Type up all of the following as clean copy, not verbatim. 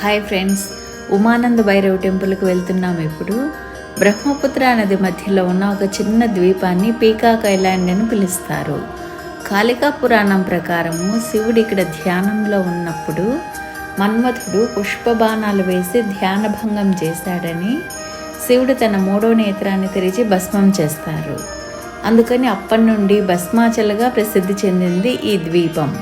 Hi friends, Umananda Bhairav టెంపుల్కి వెళ్తున్నాం. ఇప్పుడు బ్రహ్మపుత్ర నది మధ్యలో ఉన్న ఒక చిన్న ద్వీపాన్ని పీకాక్ ఐలాండ్ అని పిలుస్తారు. కాళికా పురాణం ప్రకారము శివుడు ఇక్కడ ధ్యానంలో ఉన్నప్పుడు మన్మథుడు పుష్పబాణాలు వేసి ధ్యానభంగం చేశాడని శివుడు తన 3వ నేత్రాన్ని తెరిచి భస్మం చేస్తారు. అందుకని అప్పటి నుండి భస్మాచలగా ప్రసిద్ధి చెందింది ఈ ద్వీపం.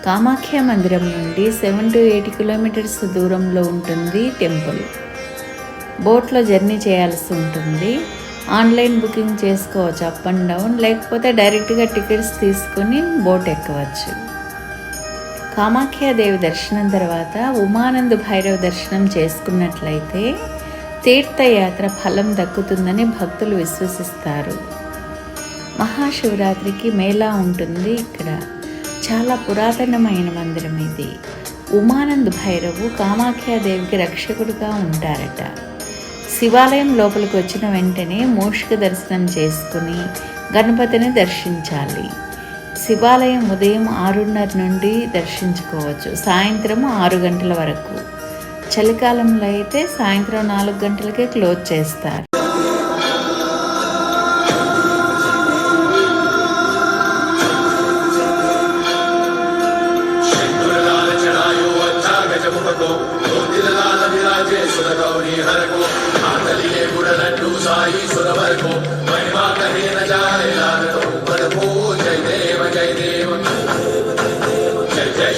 కామాఖ్య మందిరం నుండి 7 to 8 కిలోమీటర్స్ దూరంలో ఉంటుంది టెంపుల్. బోట్లో జర్నీ చేయాల్సి ఉంటుంది. ఆన్లైన్ బుకింగ్ చేసుకోవచ్చు అప్ అండ్ డౌన్, లేకపోతే డైరెక్ట్గా టికెట్స్ తీసుకుని బోట్ ఎక్కవచ్చు. కామాఖ్యాదేవి దర్శనం తర్వాత ఉమానంద భైరవ్ దర్శనం చేసుకున్నట్లయితే తీర్థయాత్ర ఫలం దక్కుతుందని భక్తులు విశ్వసిస్తారు. మహాశివరాత్రికి మేళా ఉంటుంది ఇక్కడ. చాలా పురాతనమైన మందిరం ఇది. ఉమానంద భైరవు కామాఖ్యాదేవికి రక్షకుడుగా ఉంటారట. శివాలయం లోపలికి వచ్చిన వెంటనే మూషిక దర్శనం చేసుకుని గణపతిని దర్శించాలి. శివాలయం ఉదయం 6:30 నుండి దర్శించుకోవచ్చు, సాయంత్రం 6 గంటల వరకు. చలికాలంలో అయితే సాయంత్రం 4 గంటలకే క్లోజ్ చేస్తారు.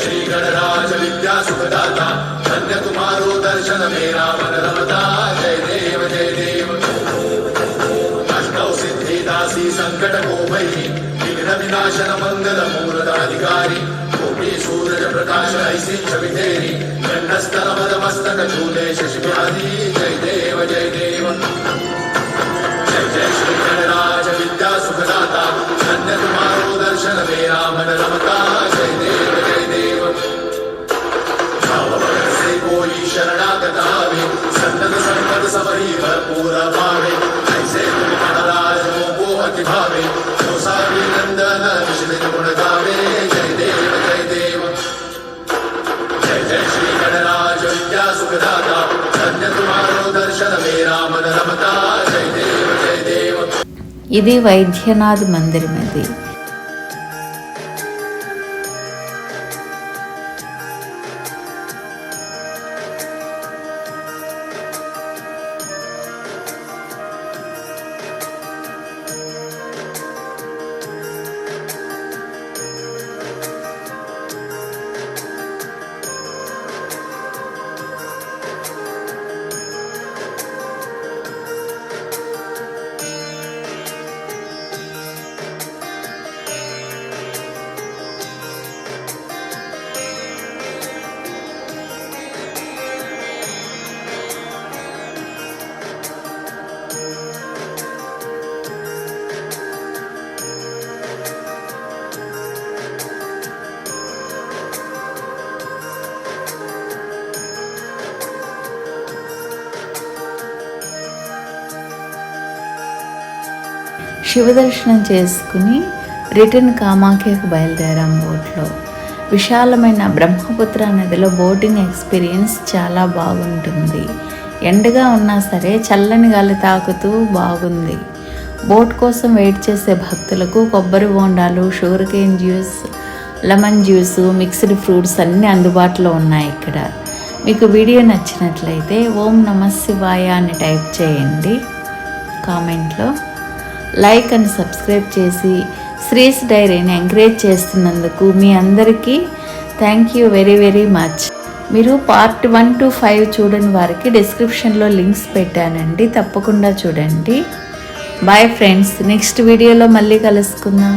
श्री गणराज विद्या सुखदाता धन्य तुम्हारो दर्शन मेरा मन रमता। जय देव जय देव। अष्टौ सिद्धि दासी संकट को भई विघ्न विनाशन मंगल मूलदाधिकारी कोटि सूरज प्रकाश ऐसी छवि तेरी गंडस्थल मद मस्तक झूले शशि व्याधि। जय देव जय देव। जय जय श्री गणराज विद्या सुखदाता धन्य तुम्हारो दर्शन मेरा मन रमता। जय देव जय देव। से कोई शरणागत आवे सन्नत संपद सबरी भरपूर भावे ऐसे तुम महाराज को अति भावे जो सारी नंदन विष्णु गुण गावे। जय देव जय देव। जय जय श्री गणराज विद्या सुखदाता धन्य तुम्हारो दर्शन मेरा मन रमता। जय देव जय देव। ఇది వైద్యనాథ్ మందిరం. ఇది శివదర్శనం చేసుకుని రిటర్న్ కామాఖ్యకు బయలుదేరాం బోట్లో. విశాలమైన బ్రహ్మపుత్ర నదిలో బోటింగ్ ఎక్స్పీరియన్స్ చాలా బాగుంటుంది. ఎండగా ఉన్నా సరే చల్లని గాలి తాకుతూ బాగుంది. బోట్ కోసం వెయిట్ చేసే భక్తులకు కొబ్బరి బోండాలు, sugar cane juice, lemon juice, mixed fruits అన్నీ అందుబాటులో ఉన్నాయి ఇక్కడ. మీకు వీడియో నచ్చినట్లయితే ఓం నమః శివాయ అని టైప్ చేయండి కామెంట్లో. లైక్ అండ్ సబ్స్క్రైబ్ చేసి శ్రీస్ డైరీని ఎంకరేజ్ చేస్తున్నందుకు మీ అందరికీ thank you very very much. మీరు పార్ట్ 1 to 5 చూడని వారికి డిస్క్రిప్షన్లో లింక్స్ పెట్టానండి, తప్పకుండా చూడండి. బాయ్ ఫ్రెండ్స్, నెక్స్ట్ వీడియోలో మళ్ళీ కలుసుకుందాం.